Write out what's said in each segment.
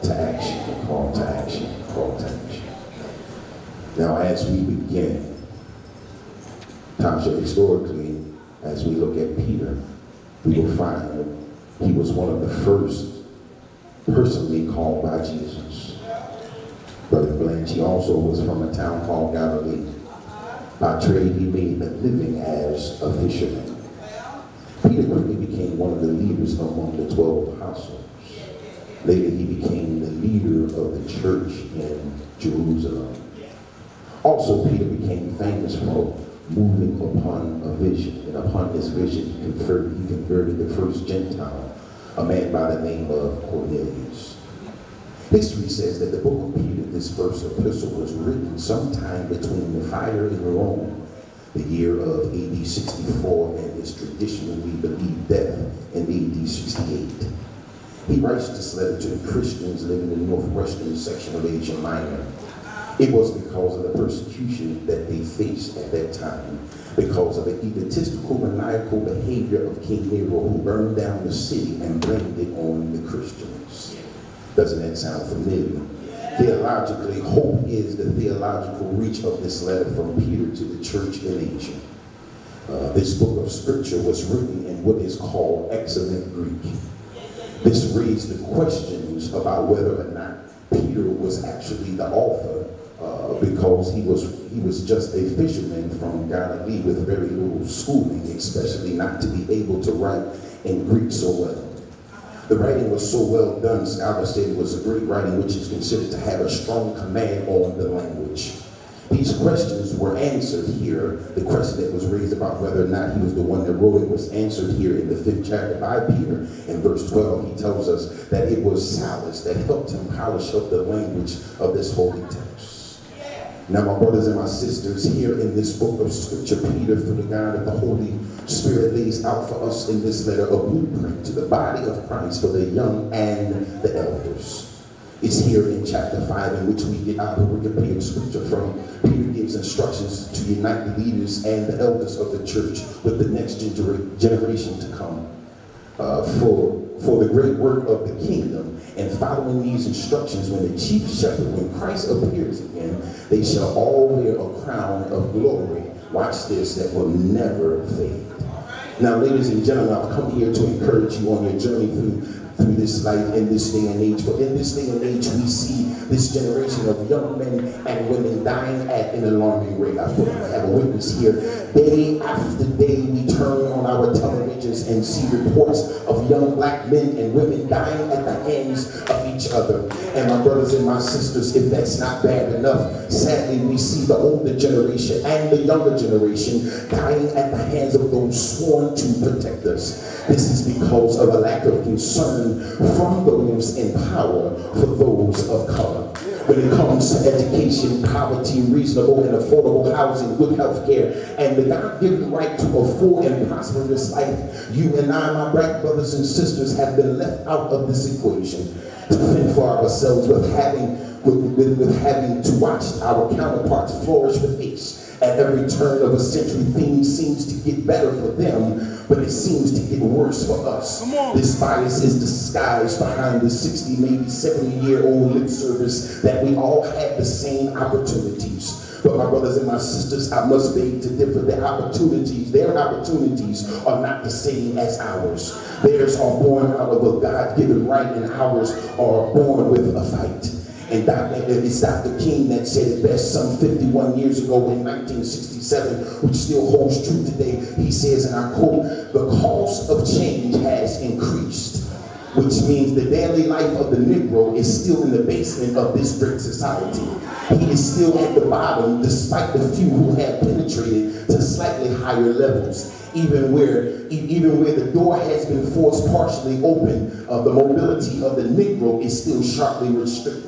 to action, a call to action, a call to action. Now, as we begin, Tasha, historically, as we look at Peter, we will find he was one of the first personally called by Jesus. Brother Blanche, he also was from a town called Galilee. By trade, he made a living as a fisherman. Peter quickly became one of the leaders among the 12 apostles. Later, he became the leader of the church in Jerusalem. Also, Peter became famous for moving upon a vision. And upon this vision, he converted the first Gentile, a man by the name of Cornelius. History says that the book of Peter, this first epistle, was written sometime between the fire in Rome, the year of AD 64, and his traditionally believed death in AD 68. He writes this letter to the Christians living in the northwestern section of Asia Minor. It was because of the persecution that they faced at that time, because of the egotistical, maniacal behavior of King Nero, who burned down the city and blamed it on the Christians. Doesn't that sound familiar? Theologically, hope is the theological reach of this letter from Peter to the church in Asia. This book of scripture was written in what is called excellent Greek. This raised the questions about whether or not Peter was actually the author, because he was just a fisherman from Galilee with very little schooling, especially not to be able to write in Greek so well. The writing was so well done, scholars say it was a great writing which is considered to have a strong command on the language. These questions were answered here. The question that was raised about whether or not he was the one that wrote it was answered here in the 5th chapter by Peter. In verse 12, he tells us that it was Silas that helped him polish up the language of this holy text. Now, my brothers and my sisters, here in this book of scripture, Peter, through the God of the Holy Spirit, lays out for us in this letter a blueprint to the body of Christ for the young and the elders. It's here in chapter 5 in which we get our Wikipedia scripture from. Peter gives instructions to unite the leaders and the elders of the church with the next generation to come for the great work of the kingdom. And following these instructions, when the chief shepherd, when Christ appears again, they shall all wear a crown of glory. Watch this, that will never fade. Now, ladies and gentlemen, I've come here to encourage you on your journey through this life in this day and age. For in this day and age, we see this generation of young men and women dying at an alarming rate. I have a witness here. Day after day, we turn on our televisions and see reports of young black men and women dying at the hands of each other. And my brothers and my sisters, if that's not bad enough, sadly, we see the older generation and the younger generation dying at the hands of those sworn to protect us. This is because of a lack of concern from those in power for those of color. When it comes to education, poverty, reasonable and affordable housing, good health care, and the God-given right to a full and prosperous life, you and I, my black brothers and sisters, have been left out of this equation. To fend for ourselves with having to watch our counterparts flourish with ease. At every turn of a century, things seems to get better for them, but it seems to get worse for us. This bias is disguised behind the 60, maybe 70-year-old lip service that we all had the same opportunities. But my brothers and my sisters, I must beg to differ. Their opportunities are not the same as ours. Theirs are born out of a God-given right, and ours are born with a fight. And it's Dr. King that said it best some 51 years ago in 1967, which still holds true today. He says, and I quote, "The cost of change has increased," which means the daily life of the Negro is still in the basement of this great society. He is still at the bottom, despite the few who have penetrated to slightly higher levels. Even where the door has been forced partially open, the mobility of the Negro is still sharply restricted.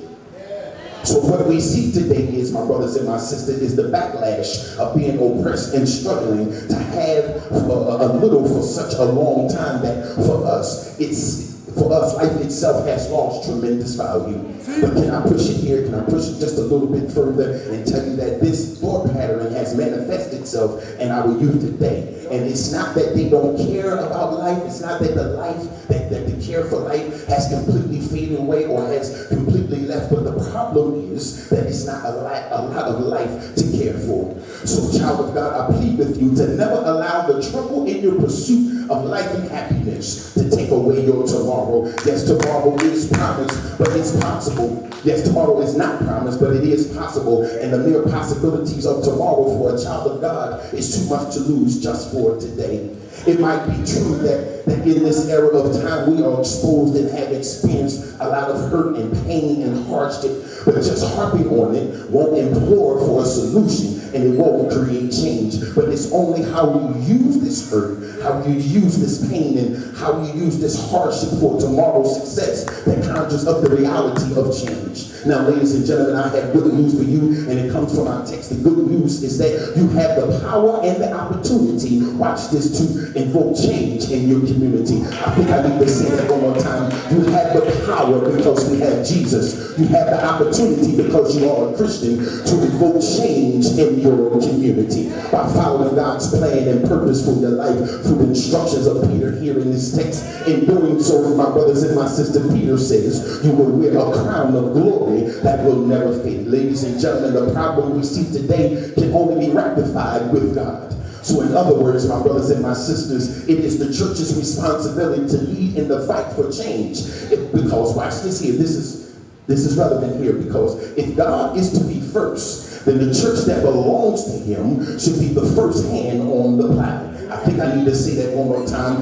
So what we see today is, my brothers and my sisters, is the backlash of being oppressed and struggling to have a little for such a long time that for us, it's For us, life itself has lost tremendous value. But can I push it here? Can I push it just a little bit further and tell you that this thought pattern has manifested itself in our youth today? And it's not that they don't care about life. It's not that the care for life has completely faded away or has completely left. But the problem is that it's not a lot of life to care for. So, child of God, I plead with you to never allow the trouble in your pursuit of life and happiness to take away your tomorrow. Yes, tomorrow is promised, but it's possible. Yes, tomorrow is not promised, but it is possible. And the mere possibilities of tomorrow for a child of God is too much to lose just for today. It might be true that in this era of time we are exposed and have experienced a lot of hurt and pain and hardship, but just harping on it won't implore for a solution and it won't create change. But it's only how you use this hurt, how you use this pain, and how you use this hardship for tomorrow's success that conjures up the reality of change. Now, ladies and gentlemen, I have good news for you, and it comes from our text. The good news is that you have the power and the opportunity, watch this, to invoke change in your community. I think I need to say that one more time. You have the power because we have Jesus. You have the opportunity because you are a Christian to invoke change in your community by following God's plan and purpose for your life through the instructions of Peter here in this text. In doing so, my brothers and my sister, Peter says, you will wear a crown of glory that will never fade. Ladies and gentlemen, the problem we see today can only be rectified with God. So in other words, my brothers and my sisters, it is the church's responsibility to lead in the fight for change. Because, watch this here, this is relevant here, because if God is to be first, then the church that belongs to him should be the first hand on the plow. I think I need to say that one more time.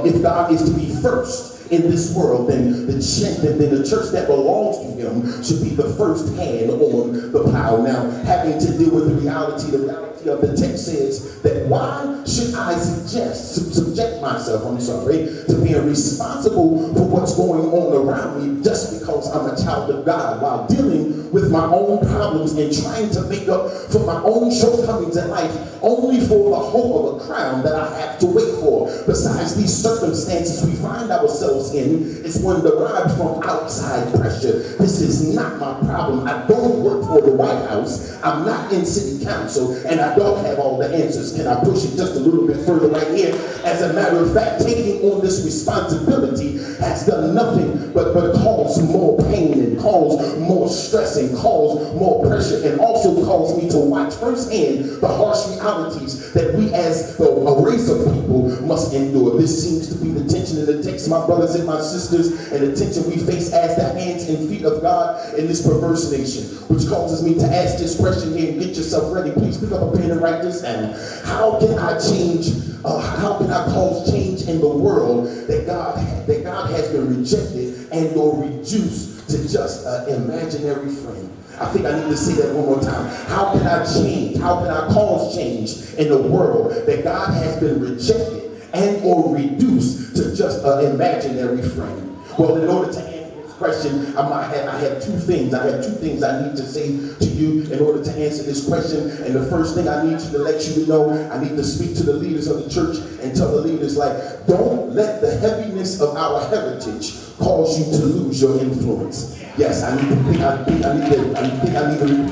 If God is to be first in this world, then the church that belongs to him should be the first hand on the plow. Now, having to deal with the reality of the text says that why should I subject myself, to being responsible for what's going on around me just because I'm a child of God, while dealing with my own problems and trying to make up for my own shortcomings in life, only for the hope of a crown that I have to wait for. Besides, these circumstances we find ourselves in is one derived from outside pressure. This is not my problem. I don't work for the White House. I'm not in city council, and I don't have all the answers. Can I push it just a little bit further right here? As a matter of fact, taking on this responsibility has done nothing but cause more pain and cause more stress and cause more pressure, and also cause me to watch firsthand the harsh realities that we as a race of people must endure. This seems to be the tension in the text, my brothers and my sisters, and the tension we face as the hands and feet of God in this perverse nation, which causes me to ask this question here, and get yourself ready. Please pick up a pen and write this down. How can I change? How can I cause change in the world that God has been rejected and or reduced to just an imaginary friend? I think I need to say that one more time. How can I change? How can I cause change in the world that God has been rejected and or reduced to just an imaginary friend? Well, in order to answer this question, I have two things. I need to say to you in order to answer this question. And the first thing I need to let you know, I need to speak to the leaders of the church and tell the leaders, like, don't let the heaviness of our heritage cause you to lose your influence. Yes, I need to repeat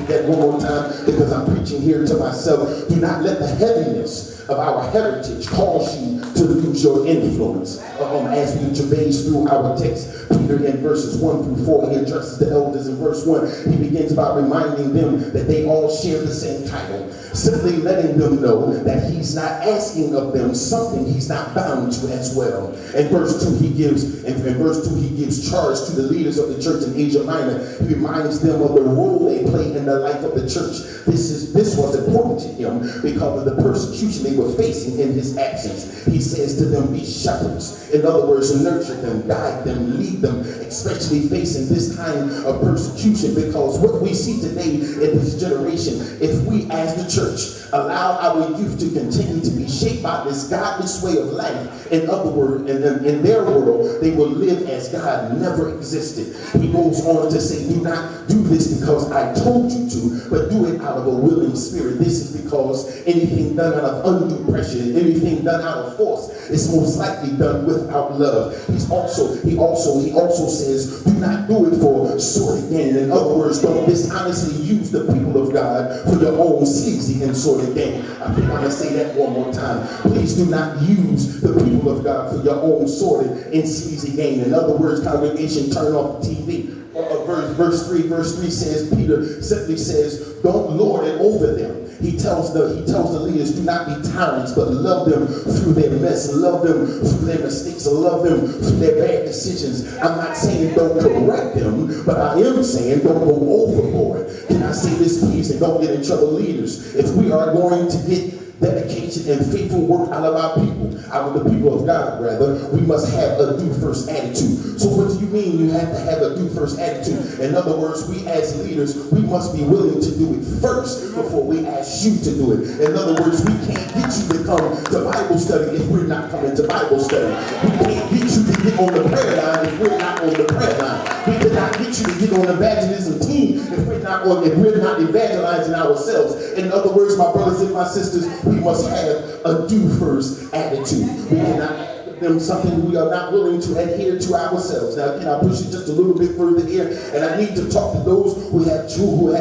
that one more time, because I'm preaching here to myself. Do not let the heaviness of our heritage cause you to lose your influence. As we traverse through our text, Peter in verses 1 through 4, he addresses the elders. In verse 1, he begins by reminding them that they all share the same title, simply letting them know that he's not asking of them something he's not bound to as well. In verse 2, he gives charge to the leaders of the church in Asia Minor. He reminds them of the role they play in the life of the church. This was important to him because of the persecution they were facing in his absence. He says to them, be shepherds. In other words, nurture them, guide them, lead them, especially facing this kind of persecution, because what we see today in this generation, if we as the church allow our youth to continue to be shaped by this godless way of life, in other words, in their world, they will live as as God never existed. He goes on to say, do not do this because I told you to, but do it out of a willing spirit. This is because anything done out of undue pressure, anything done out of force, is most likely done without love. He also says, do not do it for sordid gain. In other words, don't dishonestly use the people of God for your own sleazy and sordid gain. I think I'm going to say that one more time. Please do not use the people of God for your own sordid and sleazy gain. In other words, congregation, turn off the TV. Verse 3 says, Peter simply says, don't lord it over them. He tells the leaders, do not be tyrants, but love them through their mess, love them through their mistakes, love them through their bad decisions. I'm not saying don't correct them, but I am saying don't go overboard. Can I say this, please, and don't get in trouble, leaders? If we are going to get dedication and faithful work out of our people, out of the people of God, rather, we must have a do first attitude. So what do you mean you have to have a do first attitude? In other words, we as leaders, we must be willing to do it first before we ask you to do it. In other words, we can't get you to come to Bible study if we're not coming to Bible study. We can't get you to get on the prayer line if we're not on the prayer line. We cannot get you to get on the evangelism team if we're not evangelizing ourselves. In other words, my brothers and my sisters, we must have a do first attitude. We cannot give them something we are not willing to adhere to ourselves. Now, can I push it just a little bit further here? And I need to talk to those who have children,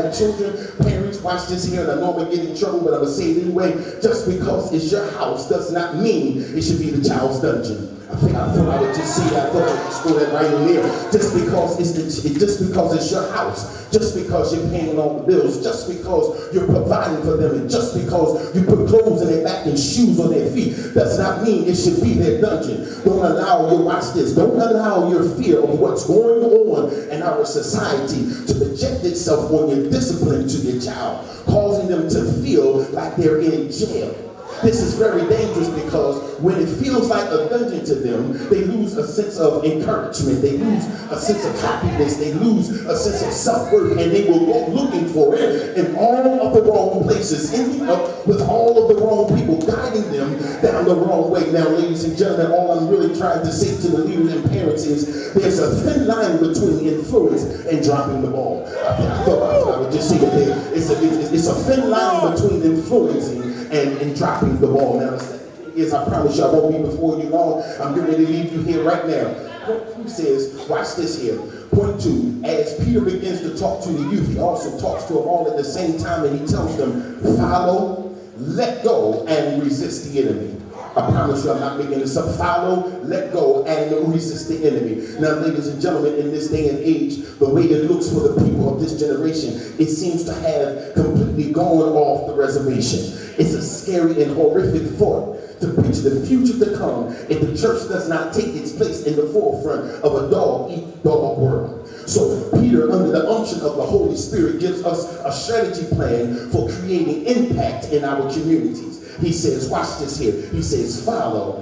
parents. Watch this here, and I know I'm going to get in trouble, but I'm going to say it anyway. Just because it's your house does not mean it should be the child's dungeon. I thought I would just say that. I thought I would just throw that right in there. Just because it's your house, just because you're paying all the bills, just because you're providing for them, and just because you put clothes in their back and shoes on their feet, does not mean it should be their dungeon. Don't allow your fear of what's going on in our society to project itself on your discipline to your child, causing them to feel like they're in jail. This is very dangerous because when it feels like a dungeon to them, they lose a sense of encouragement. They lose a sense of happiness. They lose a sense of self-worth, and they will go looking for it in all of the wrong places, ending up with all of the wrong people, guiding them down the wrong way. Now, ladies and gentlemen, all I'm really trying to say to the leaders and parents is there's a thin line between influence and dropping the ball. I thought I would just say it there. It's a thin line between influencing and dropping the ball. Now, the second thing is, I promise you I won't be before you long. I'm getting ready to leave you here right now. Point 2 says, watch this here. Point 2, as Peter begins to talk to the youth, he also talks to them all at the same time, and he tells them, follow, let go, and resist the enemy. I promise you I'm not making this up. Follow, let go, and resist the enemy. Now, ladies and gentlemen, in this day and age, the way it looks for the people of this generation, it seems to have completely gone off the reservation. It's a scary and horrific thought to picture the future to come if the church does not take its place in the forefront of a dog-eat-dog world. So Peter, under the unction of the Holy Spirit, gives us a strategy plan for creating impact in our communities. He says, watch this here. He says, follow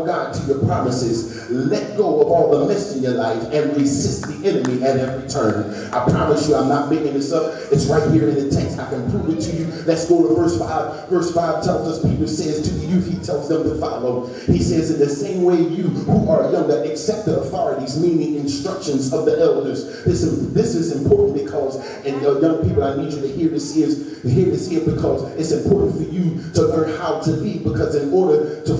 God to your promises. Let go of all the mess in your life and resist the enemy at every turn. I promise you I'm not making this up. It's right here in the text. I can prove it to you. Let's go to verse 5. Verse 5 tells us, Peter says to the youth, he tells them to follow. He says, in the same way you who are younger accept the authorities, meaning instructions of the elders. This is important because, and young people, I need you to hear this here because it's important for you to learn how to lead, because in order to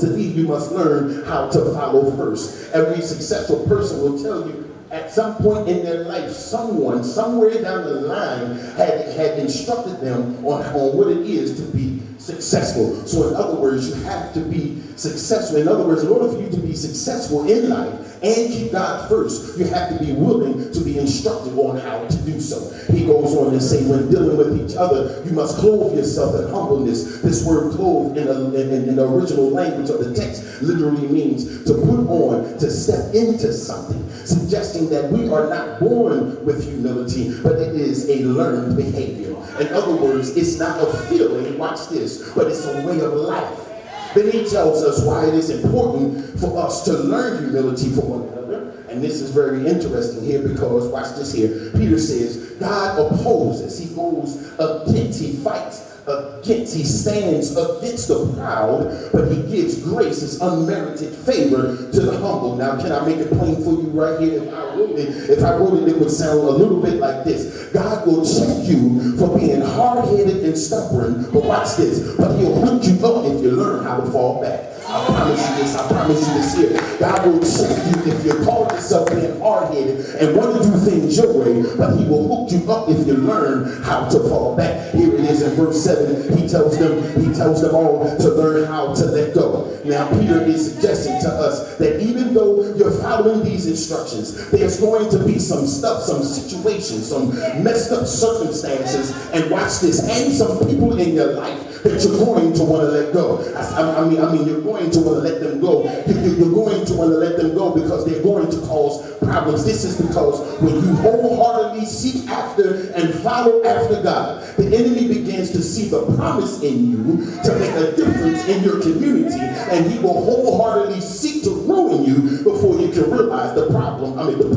lead, you must learn how to follow first. Every successful person will tell you at some point in their life, someone, somewhere down the line, had instructed them on what it is to be successful. So in other words, you have to be successful. In other words, in order for you to be successful in life and keep God first, you have to be willing to be instructed on how to do so. He goes on to say, when dealing with each other, you must clothe yourself in humbleness. This word clothe in the original language of the text literally means to put on, to step into something, suggesting that we are not born with humility, but it is a learned behavior. In other words, it's not a feeling, watch this, but it's a way of life. Then he tells us why it is important for us to learn humility from one another. And this is very interesting here because, watch this here, Peter says, God opposes, he goes against, he fights he stands against the proud, but he gives grace, his unmerited favor to the humble. Now, can I make it plain for you right here? If I wrote it, it would sound a little bit like this. God will check you for being hard-headed and stubborn, but watch this, but he'll hook you up if you learn how to fall back. I promise you this, I promise you this here. God will check you if you call yourself being hard-headed and want to do things your way, but he will hook you up if you learn how to fall back. Here it is in verse 7. He tells them all to learn how to let go. Now, Peter is suggesting to us that even though you're following these instructions, there's going to be some stuff, some situations, some messed up circumstances, and watch this, and some people in your life that you're going to want to let go. I mean, you're going to want to let them go. You're going to want to let them go because they're going to cause problems. This is because when you wholeheartedly seek after and follow after God, the enemy begins to see the promise in you to make a difference in your community, and he will wholeheartedly seek to ruin you before you can realize the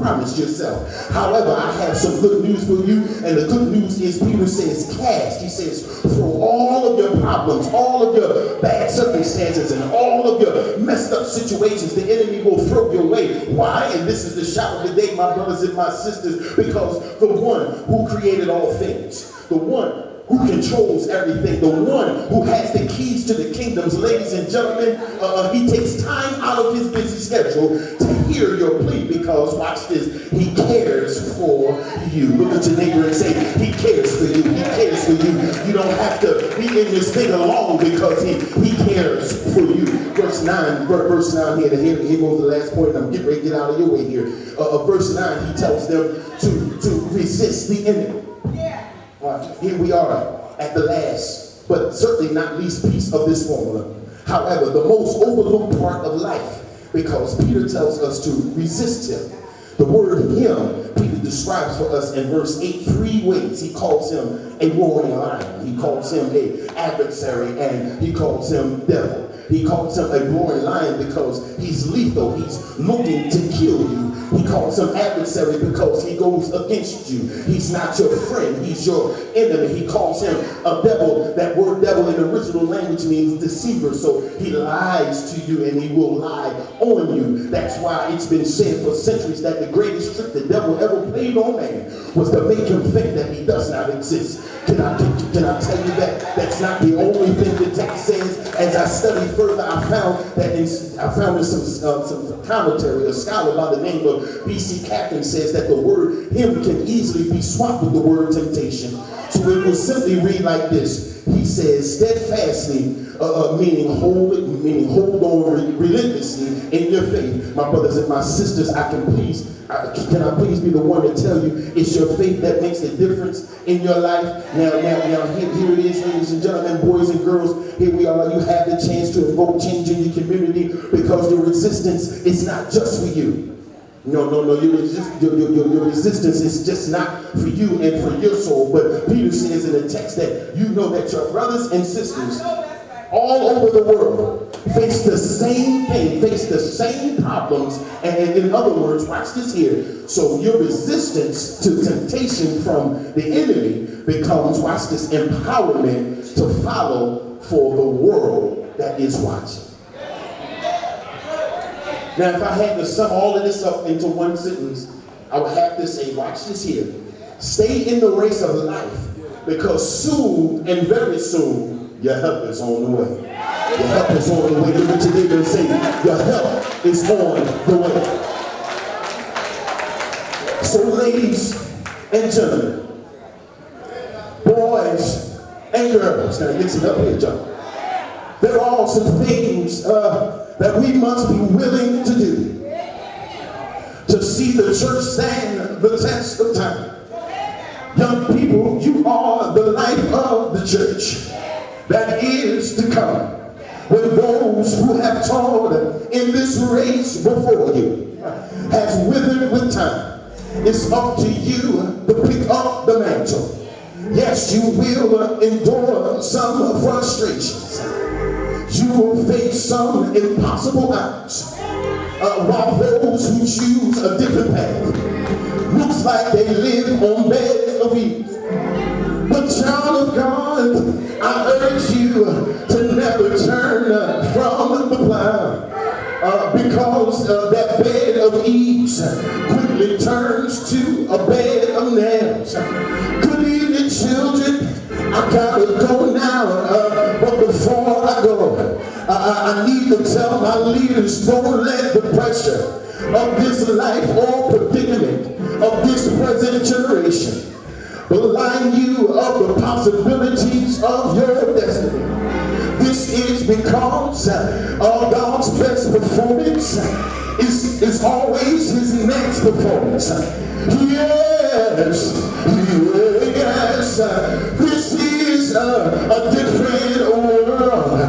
promise yourself. However, I have some good news for you, and the good news is Peter says cast. He says throw all of your problems, all of your bad circumstances, and all of your messed up situations, the enemy will throw your way. Why? And this is the shout of the day, my brothers and my sisters, because the one who created all things, the one who controls everything, the one who has the keys to the kingdoms, ladies and gentlemen, he takes time out of his busy schedule to hear your plea because, watch this, he cares for you. Look at your neighbor and say, he cares for you, he cares for you. You don't have to be in this thing alone because he cares for you. Verse 9 here goes the last point, and I'm getting ready to get out of your way here. Verse 9, he tells them to resist the enemy. Here we are at the last, but certainly not least piece of this formula. However, the most overlooked part of life, because Peter tells us to resist him. The word him, Peter describes for us in verse 8 3 ways. He calls him a roaring lion. He calls him an adversary, and he calls him devil. He calls him a roaring lion because he's lethal. He's looking to kill you. He calls him adversary because he goes against you. He's not your friend. He's your enemy. He calls him a devil. That word devil in the original language means deceiver. So he lies to you and he will lie on you. That's why it's been said for centuries that the greatest trick the devil ever played on man was to make him think that he does not exist. Can I tell you that that's not the only thing the text says? As I studied further, I found in some commentary, a scholar by the name of B.C. Captain says that the word him can easily be swapped with the word temptation. So it will simply read like this. He says steadfastly, meaning hold on relentlessly in your faith. My brothers and my sisters, can I please be the one to tell you it's your faith that makes the difference in your life? Now, here it is, ladies and gentlemen, boys and girls, here we are. You have the chance to invoke change in your community because your resistance is not just for you. No, your resistance is just not for you and for your soul. But Peter says in the text that you know that your brothers and sisters all over the world face the same thing, face the same problems. And in other words, watch this here. So your resistance to temptation from the enemy becomes, watch this, empowerment to follow for the world that is watching. Now, if I had to sum all of this up into one sentence, I would have to say, watch this here. Stay in the race of life because soon and very soon, your help is on the way. Your help is on the way. Look at your neighbor and say, your help is on the way. So ladies and gentlemen, boys and girls, can I get some help here, John? There are some things that we must be willing to do to see the church stand the test of time. Young people, you are the life of the church that is to come. When those who have toiled in this race before you has withered with time, it's up to you to pick up the mantle. Yes, you will endure some frustrations. You will face some impossible odds, while those who choose a different path looks like they live on beds of ease. But child of God, I urge you to never turn from the plow. Because that bed of ease quickly turns to a bed of nails. Good evening, children. I gotta go now, but before I go, I need to tell my leaders, don't let the pressure of this life or predicament of this present generation blind you of the possibilities of your destiny. This is because God's best performance is always his next performance. Yes, yes, this is a different world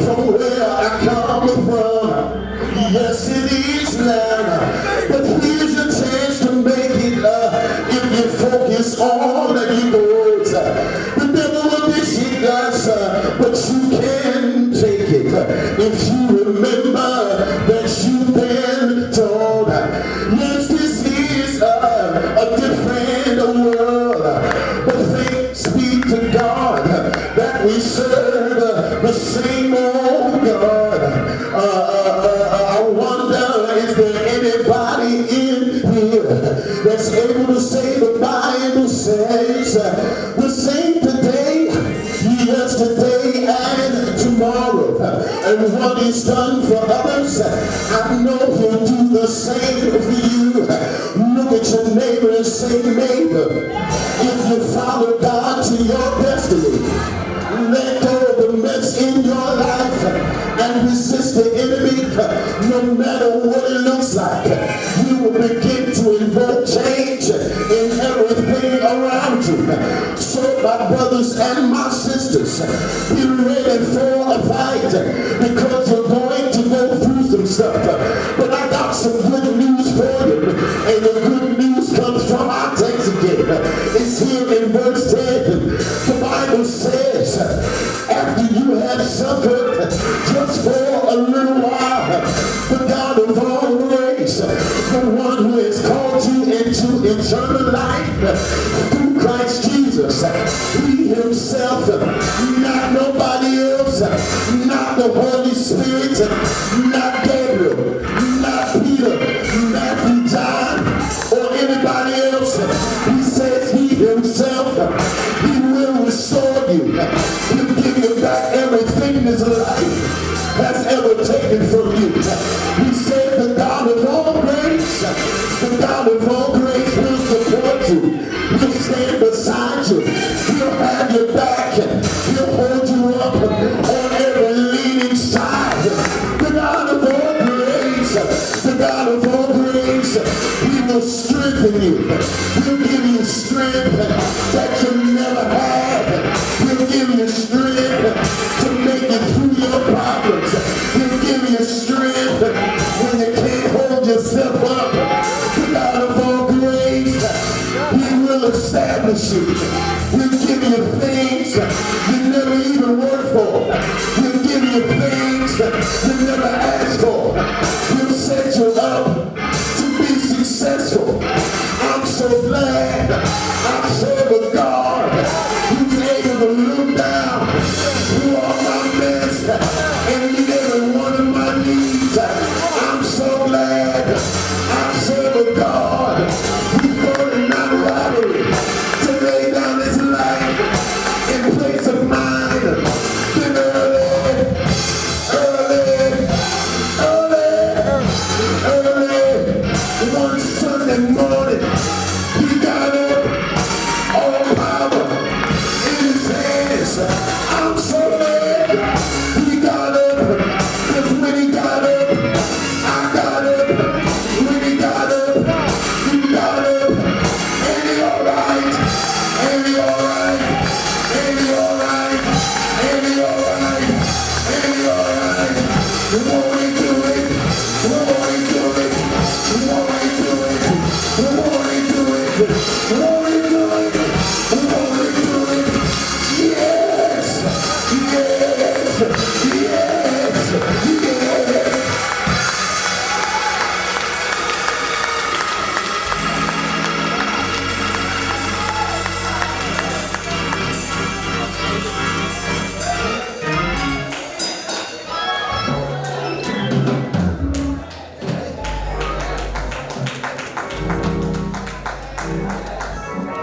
from where I come from. Yes, it is now, but here's your chance to make it if you focus on your goals. The devil will wish he does, but you can take it if you remember that you've been told. Yes, this is a different world, but thanks be to God that we serve the same old God. I wonder, is there anybody in here that's able to say the Bible says the same today, yesterday, and tomorrow? And what he's done for others, I know he'll do the same for you. Look at your neighbor and say, neighbor, if you follow God to your destiny, let go of the mess in your life and resist the enemy, no matter what it looks like. You will begin to invoke change in everything around you. So my brothers and my sisters, be ready for a fight, because you're going to go through some stuff. But I got some good news for you, and the good news comes from our text again. It's here in verse 10. The Bible says, after you have suffered just for a little while, the God of all grace, the one who has called you into eternal life through Christ Jesus, he himself, not nobody else, not the Holy Spirit, not Gabriel, not Peter, Matthew, John, or anybody else. He says he himself, he will restore you. He'll give you back everything this life has ever taken from you. He said the God of all grace, the God of all grace will support you. He'll stand beside you. He'll have your back. He'll hold you up on every leaning side. The God of all grace, the God of all grace, he will strengthen you. He'll give you strength that you never had. He'll give you strength to make it through your problems. He'll give you strength when you can't hold yourself up. The God of all grace, he will establish you. He'll give you things you never even worked for. He'll give you things you never asked for. He'll set you up to be successful. I'm so glad I serve a God who's able to look down through all my mess and meet every one of my needs. I'm so glad I serve a God who thought it not robbery to lay down his life in place of mine. Then early, one Sunday morning, he got up, all power in his hands. I'm so glad he got up, because when he got up, I got up. When he got up, you got up. Ain't he alright? Ain't he alright? Ain't he alright? Ain't he alright? Ain't he alright? Won't he do it? Won't he do it? Won't he do it? Won't he do it?